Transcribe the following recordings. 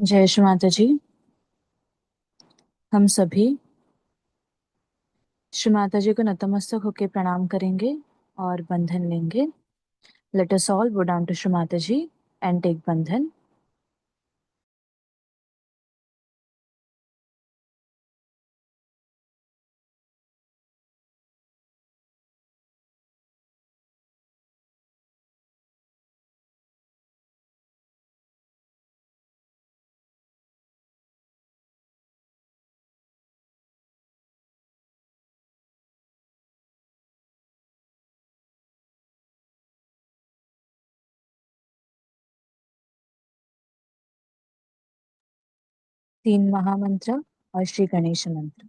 जय श्री माता जी। हम सभी श्री माता जी को नतमस्तक होकर प्रणाम करेंगे और बंधन लेंगे। Let us all go down to Shri Mata ji and take बंधन। तीन महामंत्र और श्री गणेश मंत्र।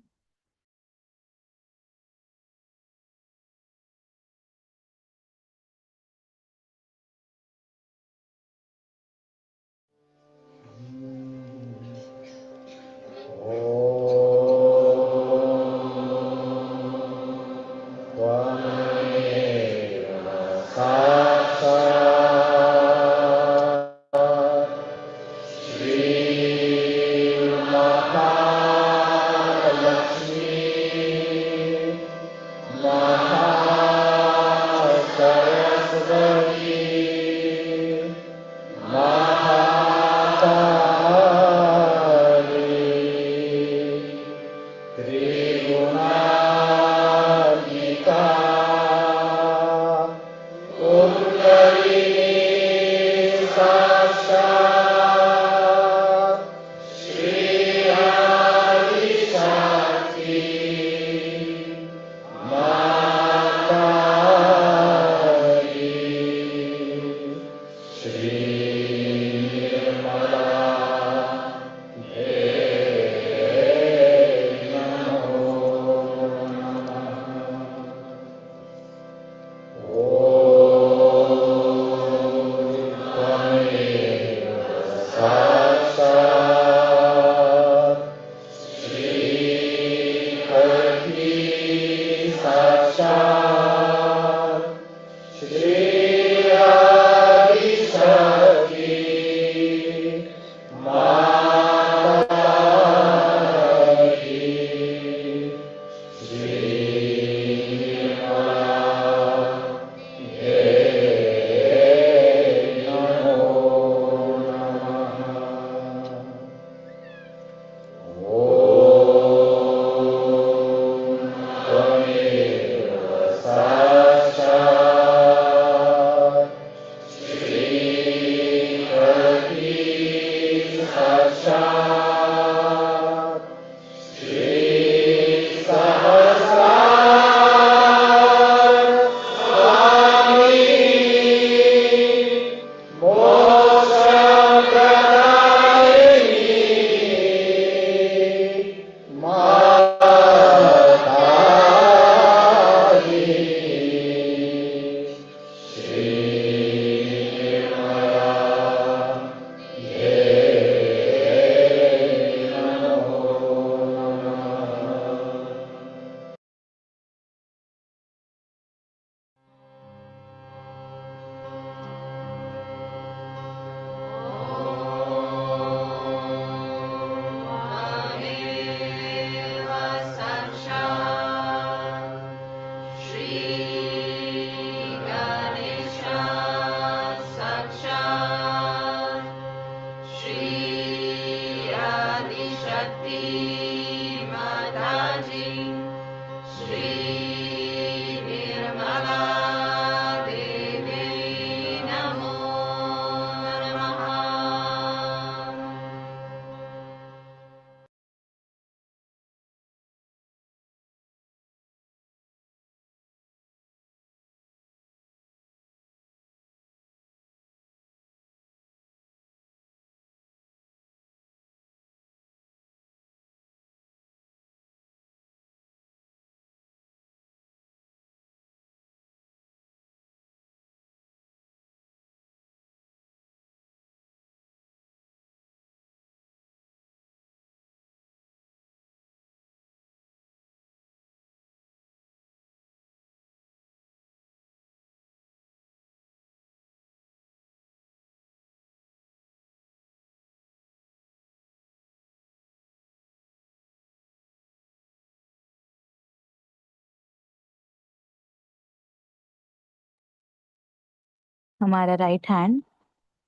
हमारा राइट हैंड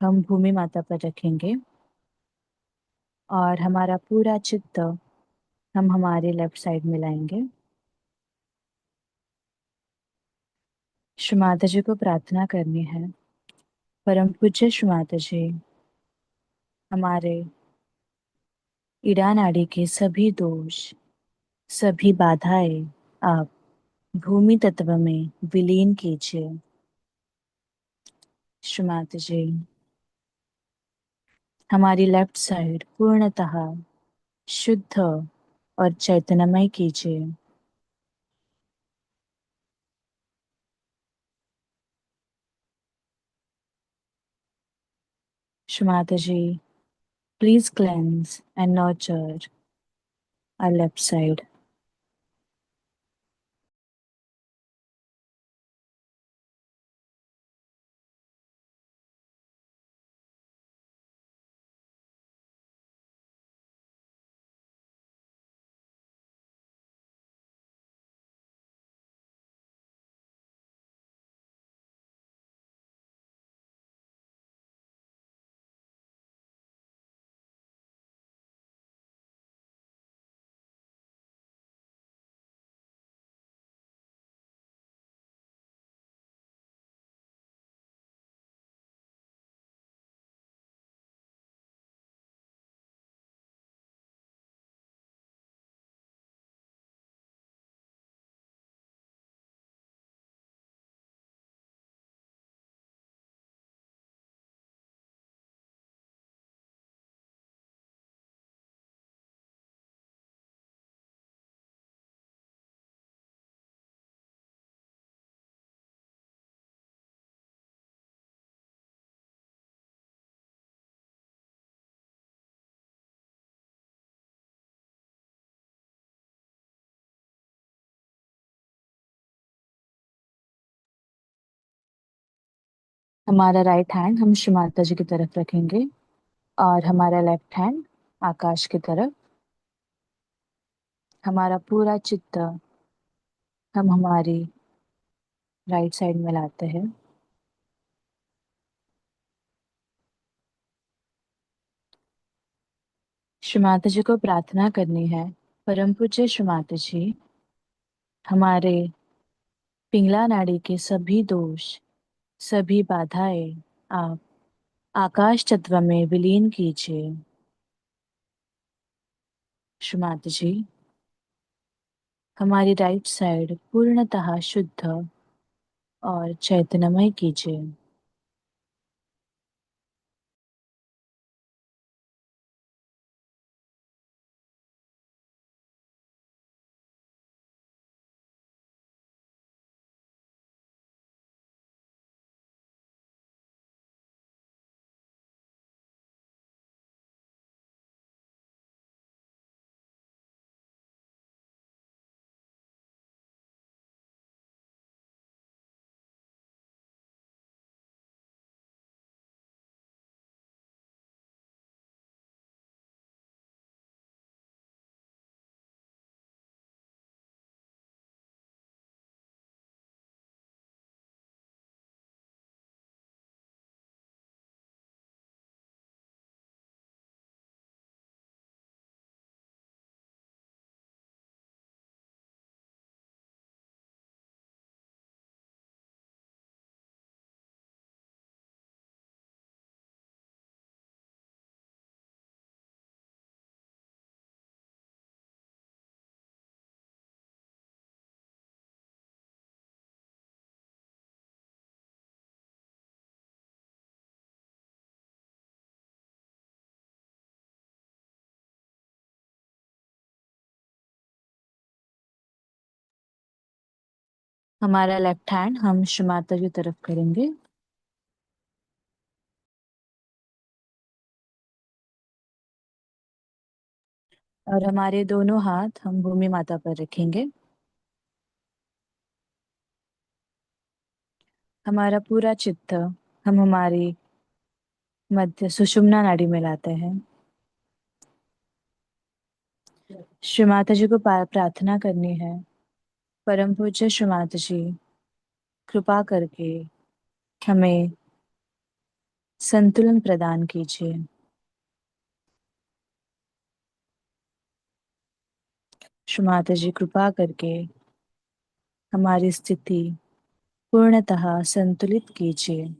हम भूमि माता पर रखेंगे और हमारा पूरा चित्त हम हमारे लेफ्ट साइड में लाएंगे। श्री माता जी को प्रार्थना करनी है। परम पूज्य श्री माता जी, हमारे इड़ा नाड़ी के सभी दोष, सभी बाधाएं आप भूमि तत्व में विलीन कीजिए। श्री माता जी, हमारी लेफ्ट साइड पूर्णतः शुद्ध और चैतन्यमय कीजिए। श्री माता जी, please cleanse and nurture our left side. हमारा राइट हैंड हम श्री माता जी की तरफ रखेंगे और हमारा लेफ्ट हैंड आकाश की तरफ। हमारा पूरा चित्त हम हमारी राइट साइड में लाते हैं। श्री माता जी को प्रार्थना करनी है। परम पूज्य श्री माता जी, हमारे पिंगला नाड़ी के सभी दोष, सभी बाधाएं आप आकाश तत्व में विलीन कीजिए। श्री माता जी, हमारी राइट साइड पूर्णतः शुद्ध और चैतन्यमय कीजिए। हमारा लेफ्ट हैंड हम श्री माता की तरफ करेंगे और हमारे दोनों हाथ हम भूमि माता पर रखेंगे। हमारा पूरा चित्त हम हमारी मध्य सुषुम्ना नाड़ी में लाते हैं। श्री माता जी को प्रार्थना करनी है। परम पूज्य श्री माता जी, कृपा करके हमें संतुलन प्रदान कीजिए। श्री माता जी, कृपा करके हमारी स्थिति पूर्णतः संतुलित कीजिए।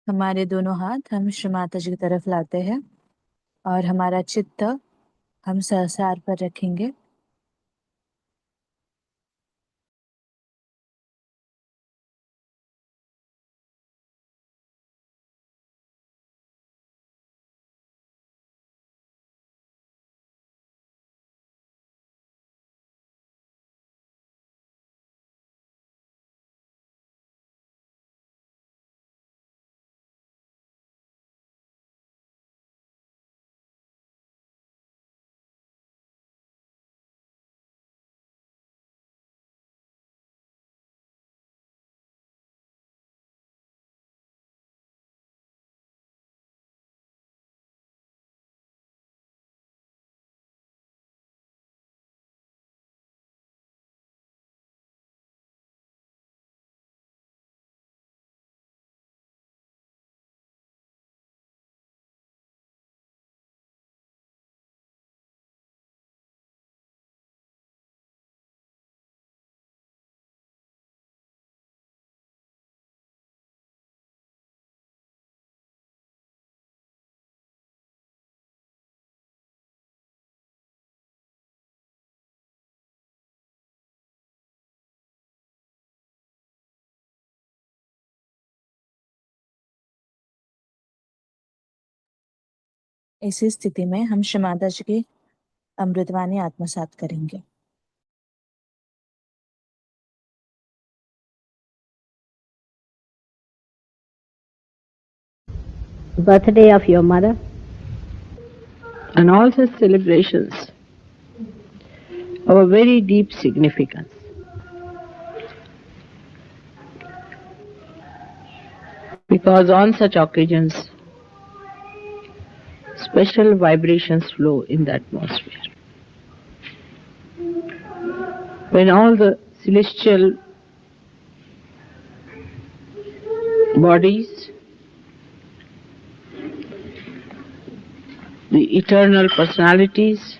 हमारे दोनों हाथ हम श्री माता जी की तरफ लाते हैं और हमारा चित्त हम सहस्रार पर रखेंगे। इसी स्थिति में हम श्री माता जी की अमृतवाणी आत्मसात करेंगे। Birthday of your mother and all such celebrations have a very deep significance. Because on such occasions, special vibrations flow in the atmosphere. When all the celestial bodies, the eternal personalities,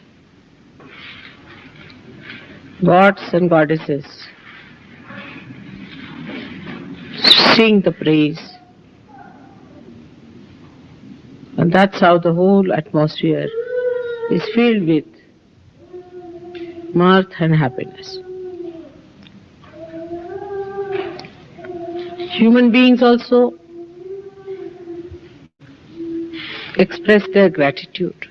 gods and goddesses sing the praise, and that's how the whole atmosphere is filled with mirth and happiness. Human beings also express their gratitude.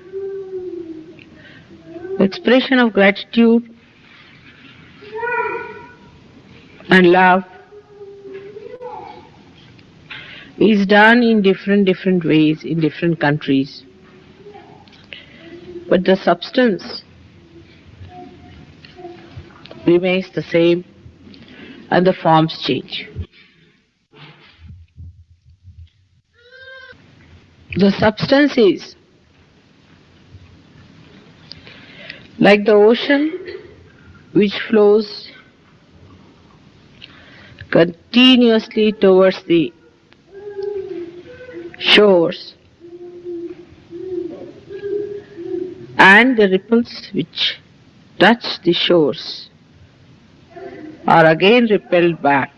Expression of gratitude and love is done in different ways in different countries, but the substance remains the same and the forms change. The substance is like the ocean which flows continuously towards the shores, and the ripples which touch the shores are again repelled back,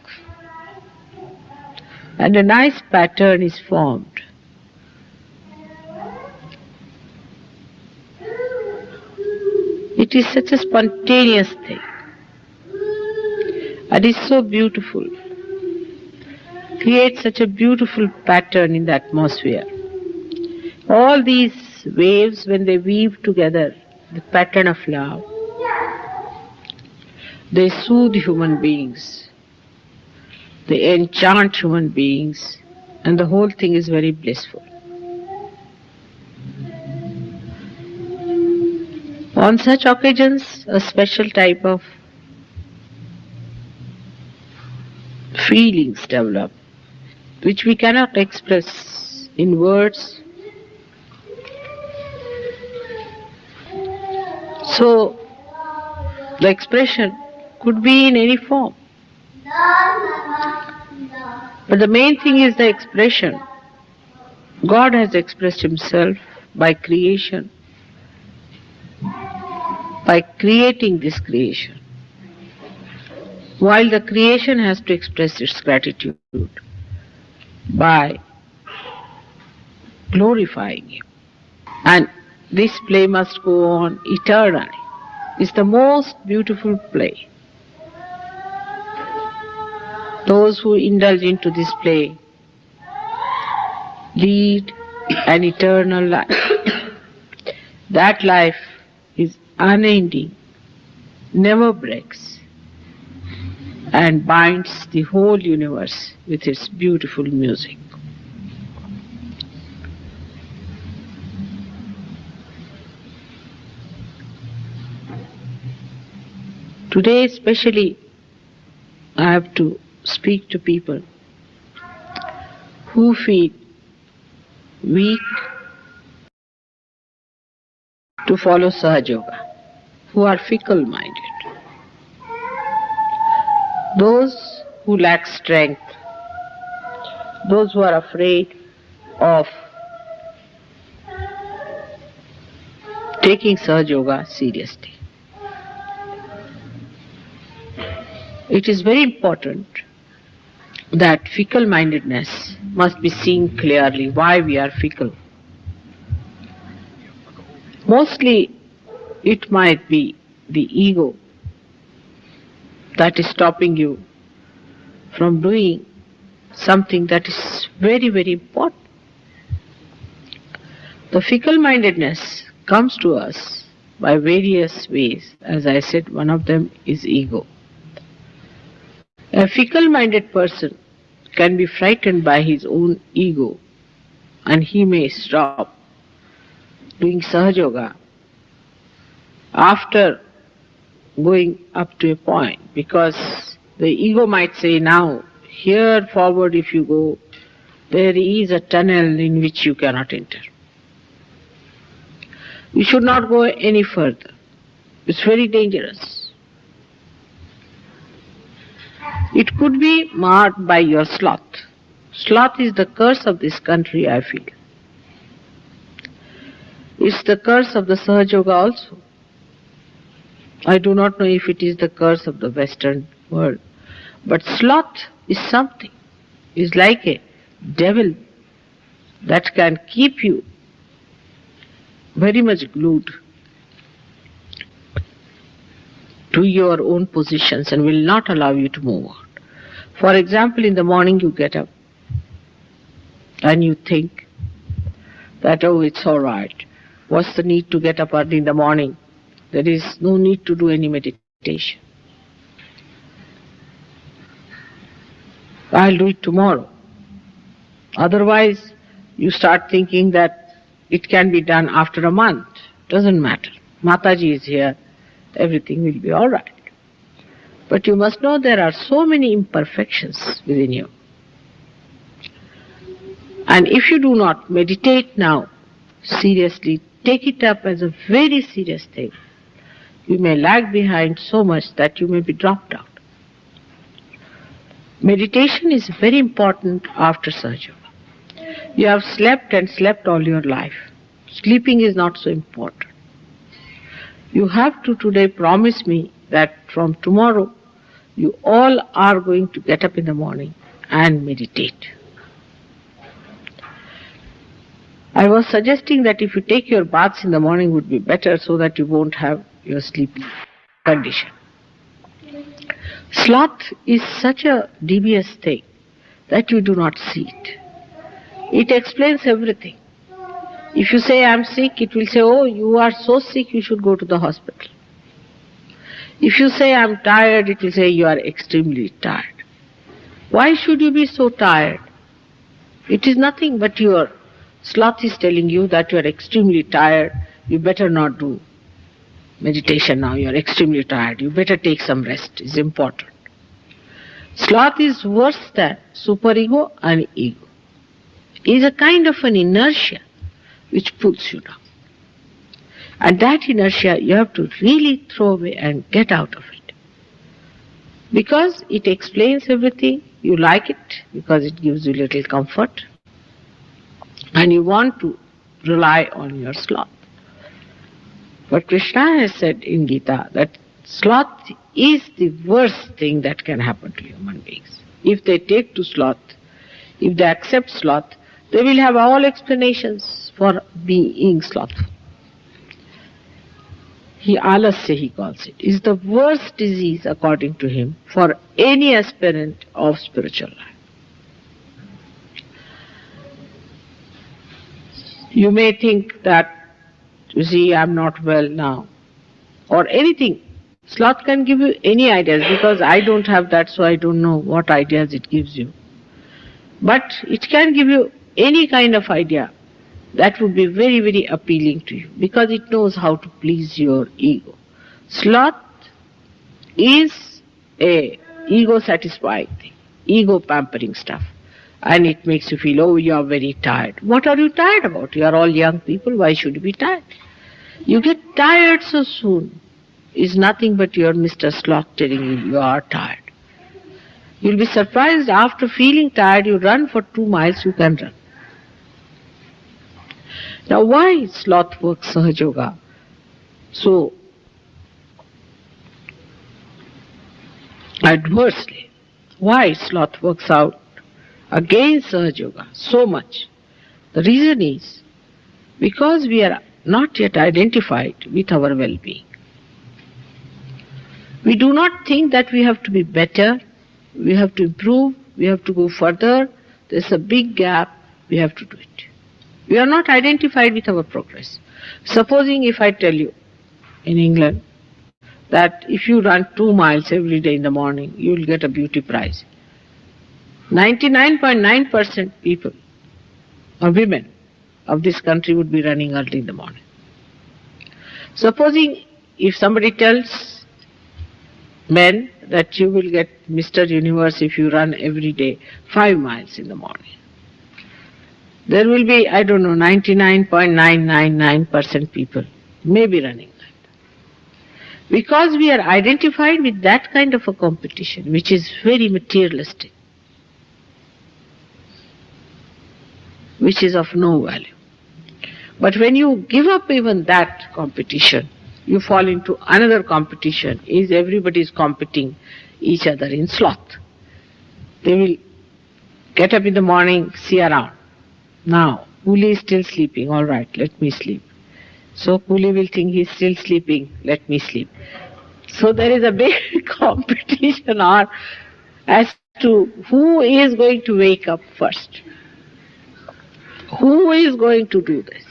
and a nice pattern is formed. It is such a spontaneous thing, and is so beautiful. Creates such a beautiful pattern in the atmosphere. All these waves, when they weave together the pattern of love, they soothe human beings, they enchant human beings, and the whole thing is very blissful. On such occasions, a special type of feelings develop, which we cannot express in words. So, the expression could be in any form. But the main thing is the expression. God has expressed Himself by creation, by creating this creation. While the creation has to express its gratitude by glorifying Him. And this play must go on eternally. It's the most beautiful play. Those who indulge into this play lead an eternal life. That life is unending, never breaks, and binds the whole universe with its beautiful music. Today especially, I have to speak to people who feel weak to follow Sahaja, who are fickle-minded, those who lack strength, those who are afraid of taking Sahaja seriously. It is very important that fickle-mindedness must be seen clearly, why we are fickle. Mostly it might be the ego that is stopping you from doing something that is very, very important. The fickle-mindedness comes to us by various ways. As I said, one of them is ego. A fickle-minded person can be frightened by his own ego, and he may stop doing Sahaja after going up to a point, because the ego might say, now here forward if you go, there is a tunnel in which you cannot enter. You should not go any further. It's very dangerous. It could be marked by your sloth. Sloth is the curse of this country, I feel. It's the curse of the Sahaja also. I do not know if it is the curse of the Western world. But sloth is something. It's like a devil that can keep you very much glued to your own positions and will not allow you to move on. For example, in the morning you get up and you think that, oh, it's all right. What's the need to get up early in the morning? There is no need to do any meditation. I'll do it tomorrow. Otherwise, you start thinking that it can be done after a month. Doesn't matter. Mataji is here. Everything will be all right. But you must know there are so many imperfections within you. And if you do not meditate now seriously, take it up as a very serious thing, You may lag behind so much that you may be dropped out. Meditation is very important after Sahaja. You have slept and slept all your life. Sleeping is not so important. You have to today promise me that from tomorrow you all are going to get up in the morning and meditate. I was suggesting that if you take your baths in the morning would be better so that you won't have your sleep condition. Sloth is such a devious thing that you do not see it. It explains everything. If you say I am sick, it will say, oh, you are so sick, you should go to the hospital. If you say I am tired, it will say you are extremely tired. Why should you be so tired? It is nothing but your sloth is telling you that you are extremely tired, you better not do meditation now, you are extremely tired, you better take some rest, it's important. Sloth is worse than superego and ego. It is a kind of an inertia which pulls you down. And that inertia you have to really throw away and get out of it. Because it explains everything, you like it because it gives you little comfort, and you want to rely on your sloth. But Krishna has said in Gita that sloth is the worst thing that can happen to human beings. If they take to sloth, if they accept sloth, they will have all explanations for being slothful. Alasya, he calls it, is the worst disease according to him for any aspirant of spiritual life. You may think that, you see, I am not well now, or anything. Sloth can give you any ideas, because I don't have that, so I don't know what ideas it gives you. But it can give you any kind of idea that would be very, very appealing to you, because it knows how to please your ego. Sloth is a ego satisfying thing, ego pampering stuff. And it makes you feel, oh, you are very tired. What are you tired about? You are all young people, why should you be tired? You get tired so soon. It's nothing but your Mr. Sloth telling you you are tired. You'll be surprised, after feeling tired, you run for 2 miles, you can run. Now why sloth works Sahaja Yoga so adversely? Why sloth works out against Sahaja Yoga so much? The reason is because we are not yet identified with our well-being. We do not think that we have to be better, we have to improve, we have to go further, there's a big gap, we have to do it. We are not identified with our progress. Supposing if I tell you in England that if you run 2 miles every day in the morning, you will get a beauty prize. 99.9% people or women of this country would be running early in the morning. Supposing if somebody tells men that you will get Mr. Universe if you run every day 5 miles in the morning, there will be, 99.999% people may be running like that. Because we are identified with that kind of a competition, which is very materialistic, which is of no value. But when you give up even that competition, you fall into another competition, is everybody is competing each other in sloth. They will get up in the morning, see around. Now, Kuli is still sleeping, all right, let me sleep. So Kuli will think he is still sleeping, let me sleep. So there is a big competition as to who is going to wake up first. Who is going to do this?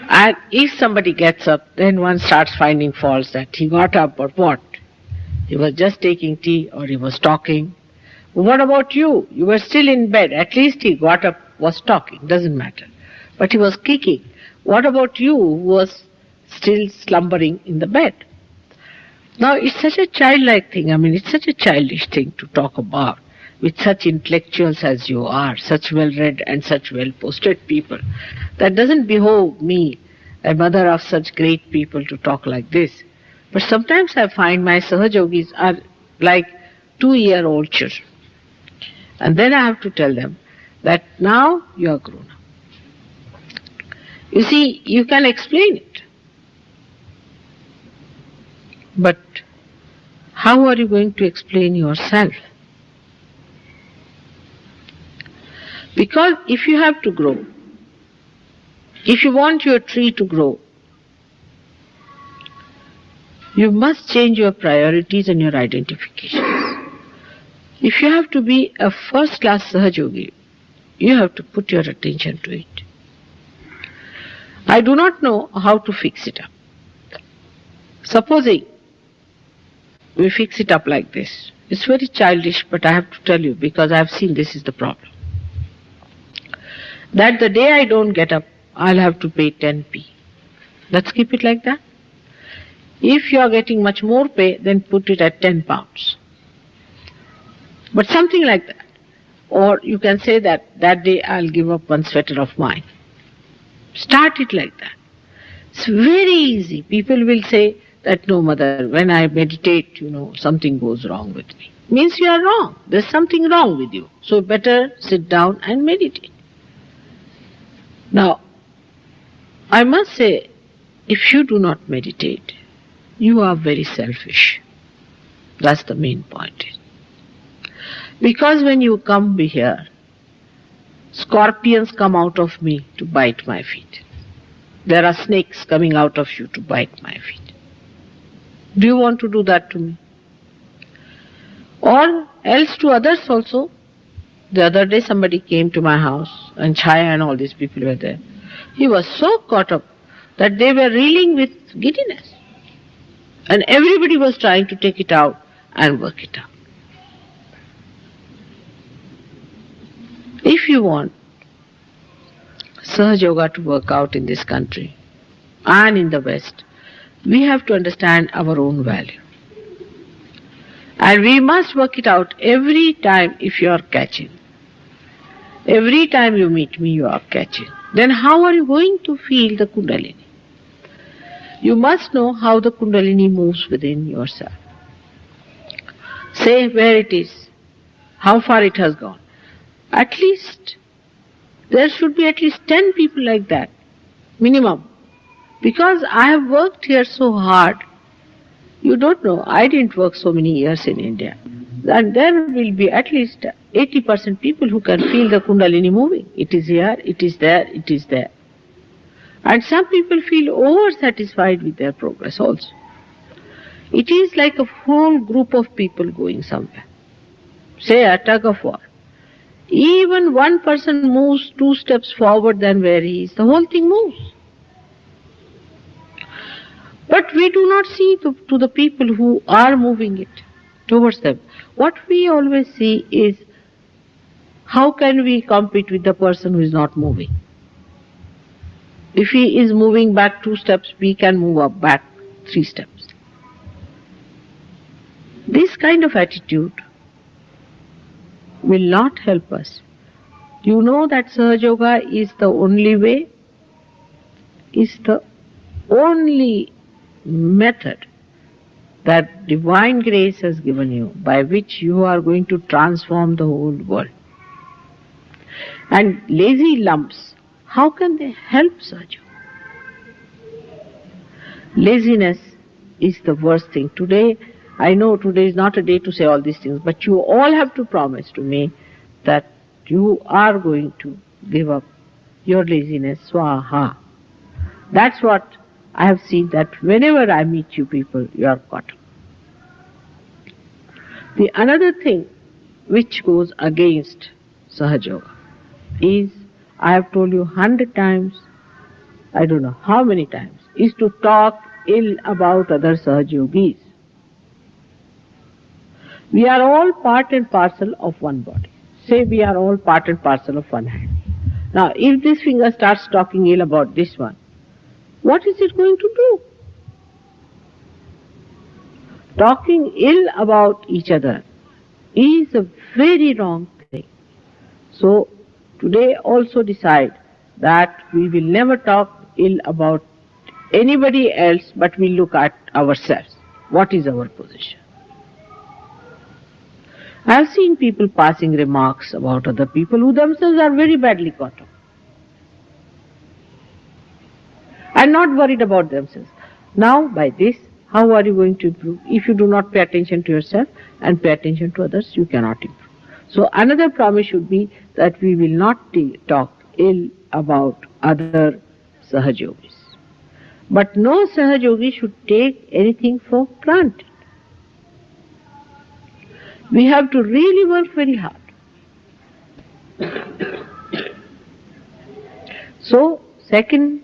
And if somebody gets up, then one starts finding faults that he got up or what? He was just taking tea or he was talking. What about you? You were still in bed. At least he got up, was talking, doesn't matter. But he was kicking. What about you who was still slumbering in the bed? Now it's such a childlike thing, it's such a childish thing to talk about with such intellectuals as you are, such well-read and such well-posted people. That doesn't behove me, a mother of such great people, to talk like this. But sometimes I find my Sahajogis are like 2-year-old children. And then I have to tell them that now you are grown up. You see, you can explain it. But how are you going to explain yourself? Because if you have to grow, if you want your tree to grow, you must change your priorities and your identifications. If you have to be a first-class Sahajogi, you have to put your attention to it. I do not know how to fix it up. Supposing we fix it up like this. It's very childish, but I have to tell you because I have seen this is the problem. That the day I don't get up, I'll have to pay 10p. Let's keep it like that. If you are getting much more pay, then put it at 10 pounds. But something like that. Or you can say that day I'll give up one sweater of mine. Start it like that. It's very easy. People will say that, no, mother, when I meditate, something goes wrong with me. Means you are wrong. There's something wrong with you. So better sit down and meditate. Now, I must say, if you do not meditate, you are very selfish. That's the main point. Because when you come here, scorpions come out of me to bite my feet. There are snakes coming out of you to bite my feet. Do you want to do that to me? Or else to others also. The other day somebody came to my house and Chaya and all these people were there. He was so caught up that they were reeling with giddiness. And everybody was trying to take it out and work it out. If you want Sahaja Yoga to work out in this country and in the West, we have to understand our own value. And we must work it out every time if you are catching. Every time you meet me, you are catching. Then how are you going to feel the Kundalini? You must know how the Kundalini moves within yourself. Say where it is, how far it has gone. At least, there should be at least 10 people like that, minimum. Because I have worked here so hard. You don't know, I didn't work so many years in India. And there will be at least 80% people who can feel the Kundalini moving. It is here, it is there, it is there. And some people feel over-satisfied with their progress also. It is like a whole group of people going somewhere. Say a tug of war. Even one person moves 2 steps forward than where he is, the whole thing moves. But we do not see to the people who are moving it towards them. What we always see is, how can we compete with the person who is not moving? If he is moving back 2 steps, we can move up back 3 steps. This kind of attitude will not help us. You know that Sahaja Yoga is the only way, is the only method that divine grace has given you, by which you are going to transform the whole world. And lazy lumps, how can they help Sahaja Yoga? Laziness is the worst thing. Today, I know today is not a day to say all these things, but you all have to promise to me that you are going to give up your laziness, swaha. That's what I have seen, that whenever I meet you people, you are caught up. The another thing which goes against Sahaja Yoga is, I have told you 100 times, I don't know how many times, is to talk ill about other Sahaja Yogis. We are all part and parcel of one body. Say we are all part and parcel of one hand. Now, if this finger starts talking ill about this one, what is it going to do? Talking ill about each other is a very wrong thing. So, today also decide that we will never talk ill about anybody else, but we look at ourselves. what is our position. I have seen people passing remarks about other people who themselves are very badly caught up and not worried about themselves. Now, by this, how are you going to improve? If you do not pay attention to yourself and pay attention to others, you cannot improve. So, another promise should be that we will not talk ill about other Sahajogis. But no Sahajogi should take anything for granted. We have to really work very hard. So, second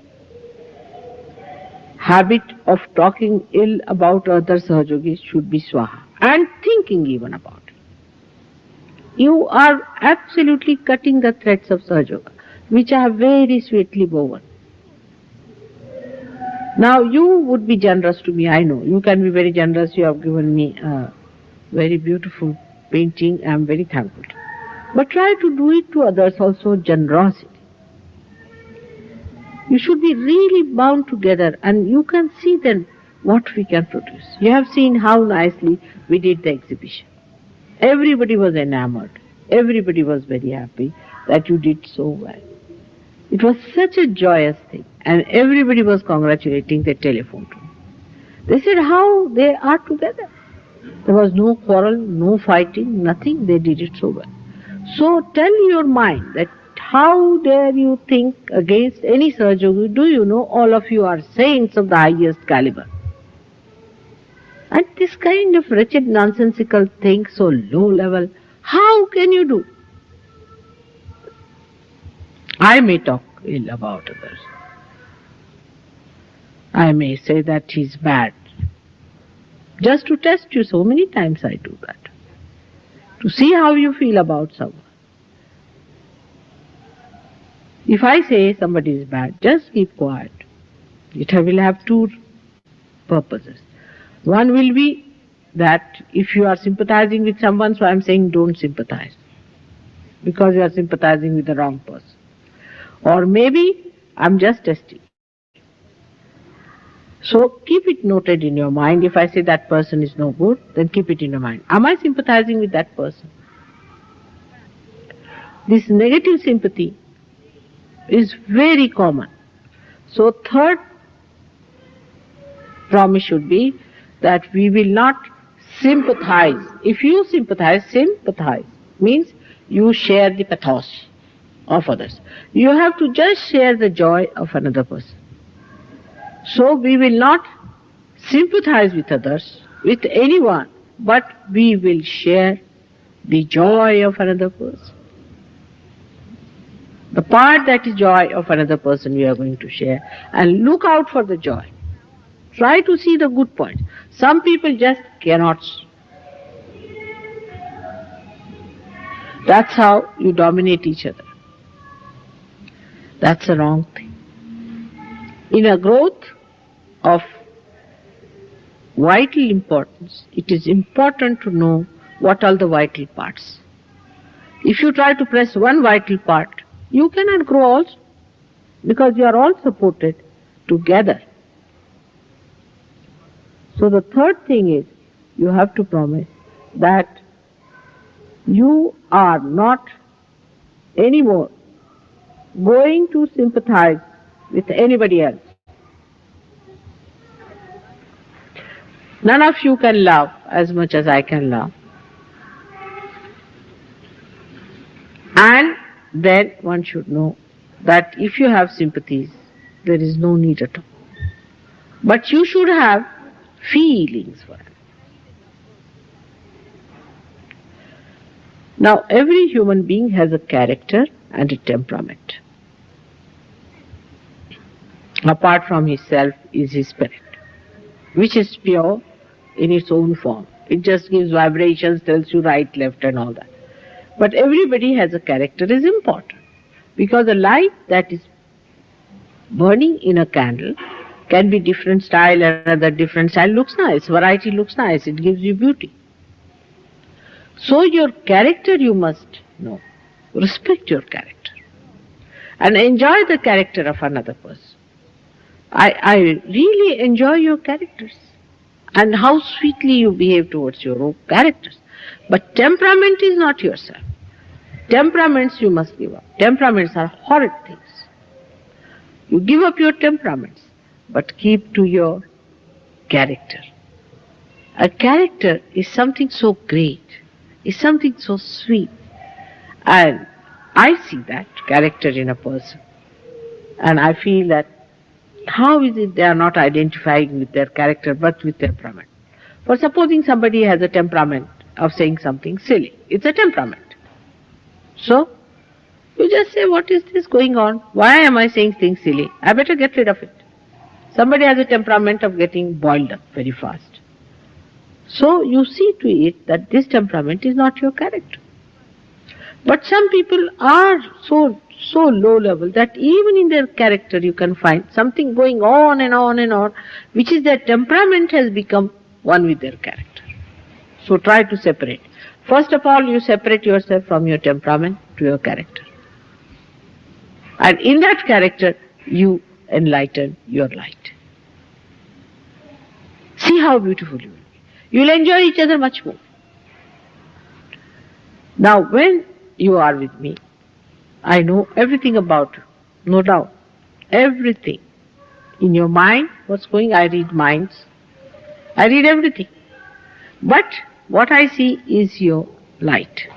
habit of talking ill about other Sahajogis should be swaha, and thinking even about it. You are absolutely cutting the threads of Sahajoga, which are very sweetly woven. Now you would be generous to me, I know. You can be very generous. You have given me a very beautiful painting. I am very thankful. But try to do it to others also, generosity. You should be really bound together and you can see then what we can produce. You have seen how nicely we did the exhibition. Everybody was enamored. Everybody was very happy that you did so well. It was such a joyous thing and everybody was congratulating. They telephoned to me. They said how they are together. There was no quarrel, no fighting, nothing. They did it so well. So tell your mind that how dare you think against any Sahajogi? Do you know all of you are saints of the highest caliber? And this kind of wretched nonsensical thing, so low level, how can you do? I may talk ill about others. I may say that he's bad. Just to test you, so many times I do that. To see how you feel about someone. If I say somebody is bad, just keep quiet. It will have two purposes. One will be that if you are sympathizing with someone, so I am saying don't sympathize. Because you are sympathizing with the wrong person. Or maybe I am just testing. So keep it noted in your mind. If I say that person is no good, then keep it in your mind. Am I sympathizing with that person? This negative sympathy is very common. So third promise should be that we will not sympathize. If you sympathize means you share the pathos of others. You have to just share the joy of another person. So we will not sympathize with others, with anyone, but we will share the joy of another person. The part that is joy of another person we are going to share, and look out for the joy. Try to see the good points. Some people just cannot. That's how you dominate each other. That's a wrong thing. In a growth of vital importance, it is important to know what are the vital parts. If you try to press one vital part, you cannot grow also, because you are all supported together. So the third thing is, you have to promise that you are not anymore going to sympathize with anybody else. None of you can love as much as I can love. And then one should know that if you have sympathies, there is no need at all. But you should have feelings for it. Now, every human being has a character and a temperament. Apart from his self is his spirit, which is pure in its own form. It just gives vibrations, tells you right, left and all that. But everybody has a character is important, because a light that is burning in a candle can be different style, another different style looks nice, variety looks nice, it gives you beauty. So your character you must know, respect your character and enjoy the character of another person. I really enjoy your characters. and how sweetly you behave towards your own characters. But temperament is not yourself. Temperaments you must give up. Temperaments are horrid things. You give up your temperaments, but keep to your character. A character is something so great, is something so sweet. And I see that character in a person. And I feel that how is it they are not identifying with their character but with temperament? For supposing somebody has a temperament of saying something silly, it's a temperament. So, you just say, what is this going on? Why am I saying things silly? I better get rid of it. Somebody has a temperament of getting boiled up very fast. So, you see to it that this temperament is not your character. But some people are so low level that even in their character you can find something going on and on and on, which is their temperament has become one with their character. So try to separate. First of all, you separate yourself from your temperament to your character. And in that character, you enlighten your light. See how beautiful you will be. You will enjoy each other much more. Now, when you are with me, I know everything about you, no doubt. Everything. In your mind, what's going, I read minds. I read everything. But what I see is your light.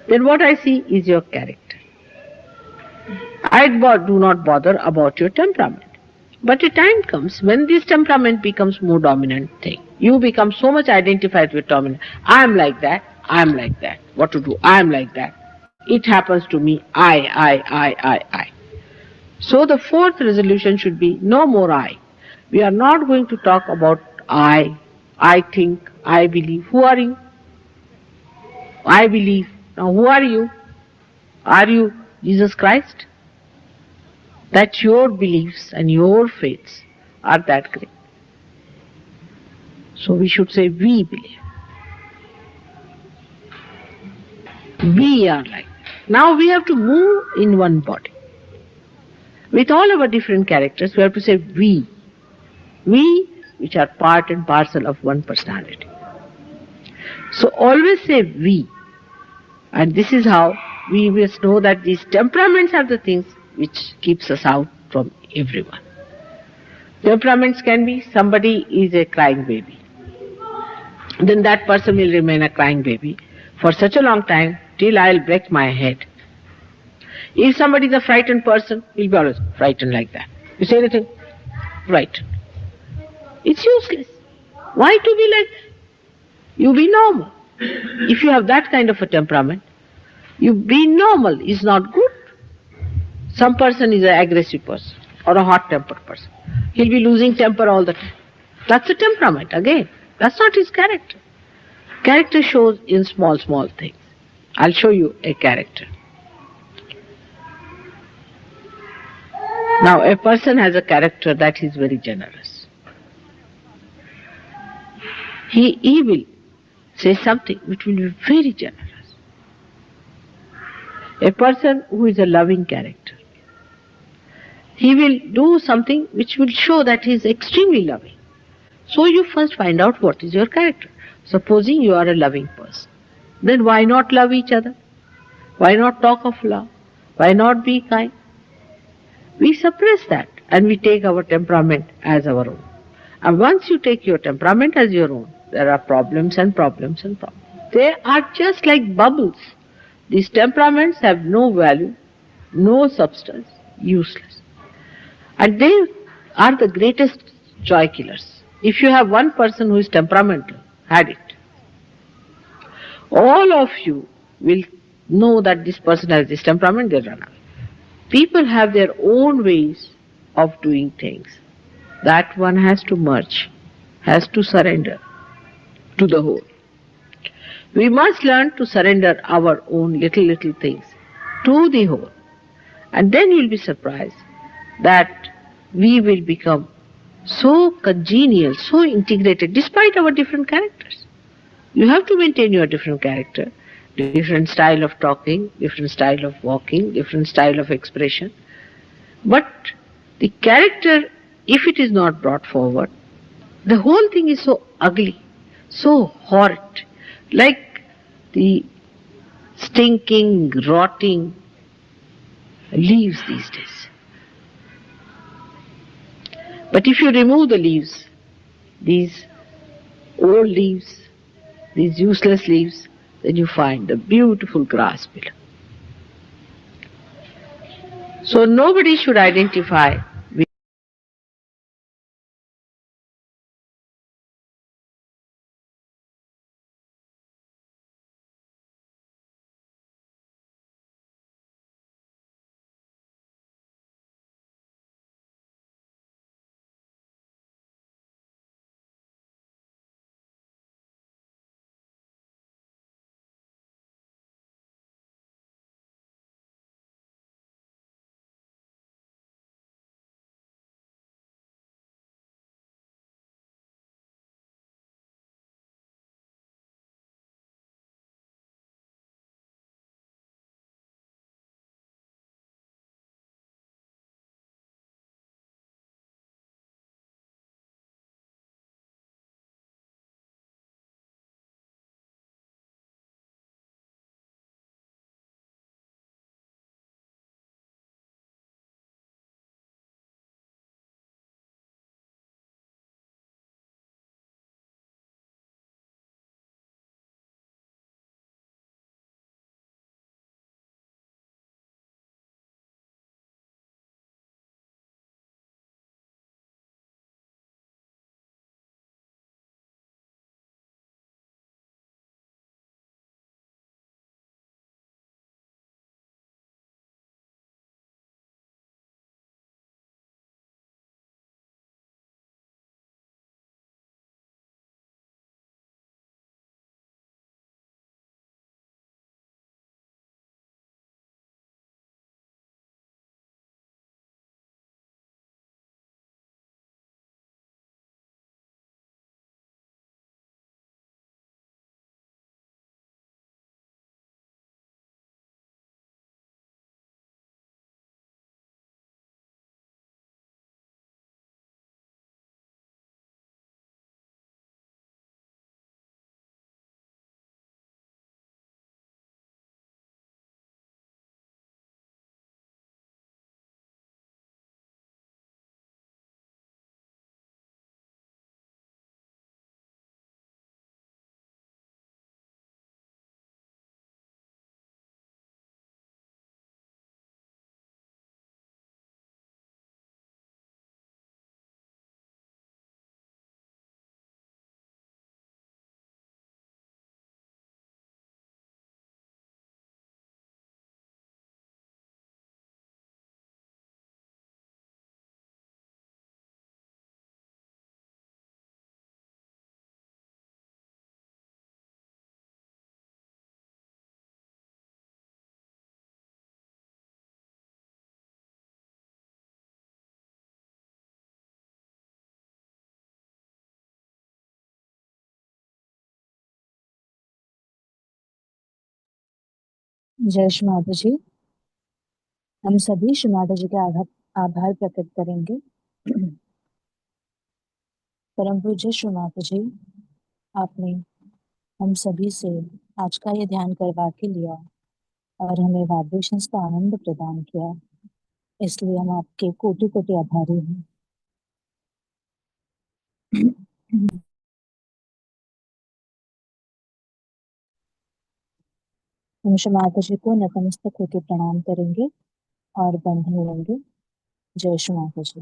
Then what I see is your character. I do not bother about your temperament. But a time comes when this temperament becomes more dominant thing. You become so much identified with dominant. I am like that. I am like that. What to do? I am like that. It happens to me. I. So the fourth resolution should be no more I. We are not going to talk about I think, I believe. Who are you? I believe. Now who are you? Are you Jesus Christ? That your beliefs and your faiths are that great. So we should say we believe. We are like. Now we have to move in one body. With all our different characters, we have to say we. We, which are part and parcel of one personality. So always say we. And this is how we must know that these temperaments are the things which keeps us out from everyone. Temperaments can be somebody is a crying baby. Then that person will remain a crying baby for such a long time till I'll break my head. If somebody is a frightened person, he'll be always frightened like that. You say anything? Frightened. It's useless. Why to be like that? You be normal. If you have that kind of a temperament, you be normal is not good. Some person is an aggressive person or a hot-tempered person. He'll be losing temper all the time. That's a temperament again. That's not his character. Character shows in small things. I'll show you a character. Now, a person has a character that is very generous. He will say something which will be very generous. A person who is a loving character, he will do something which will show that he is extremely loving. So you first find out what is your character. Supposing you are a loving person, then why not love each other? Why not talk of love? Why not be kind? We suppress that and we take our temperament as our own. And once you take your temperament as your own, there are problems and problems and problems. They are just like bubbles. These temperaments have no value, no substance, useless. And they are the greatest joy killers. If you have one person who is temperamental, had it. All of you will know that this person has this temperament, they run away. People have their own ways of doing things. That one has to merge, has to surrender to the whole. We must learn to surrender our own little things to the whole. And then you will be surprised that we will become so congenial, so integrated, despite our different characters. You have to maintain your different character, different style of talking, different style of walking, different style of expression. But the character, if it is not brought forward, The whole thing is so ugly, so horrid, like the stinking, rotting leaves these days. But if you remove the leaves, these old leaves, these useless leaves, then you find the beautiful grass below. So nobody should identify with जय श्री माता जी। हम सभी श्री माता जी का आभार प्रकट करेंगे। परम पूज्य श्री माता जी, आपने हम सभी से आज का ये ध्यान करवा के लिया और हमें वाइब्रेशंस का आनंद प्रदान किया, इसलिए हम आपके कोटि कोटि आभारी हैं। हम श्री माता जी को नतमस्तक होकर प्रणाम करेंगे और बंधन लेंगे। जय श्री माता जी।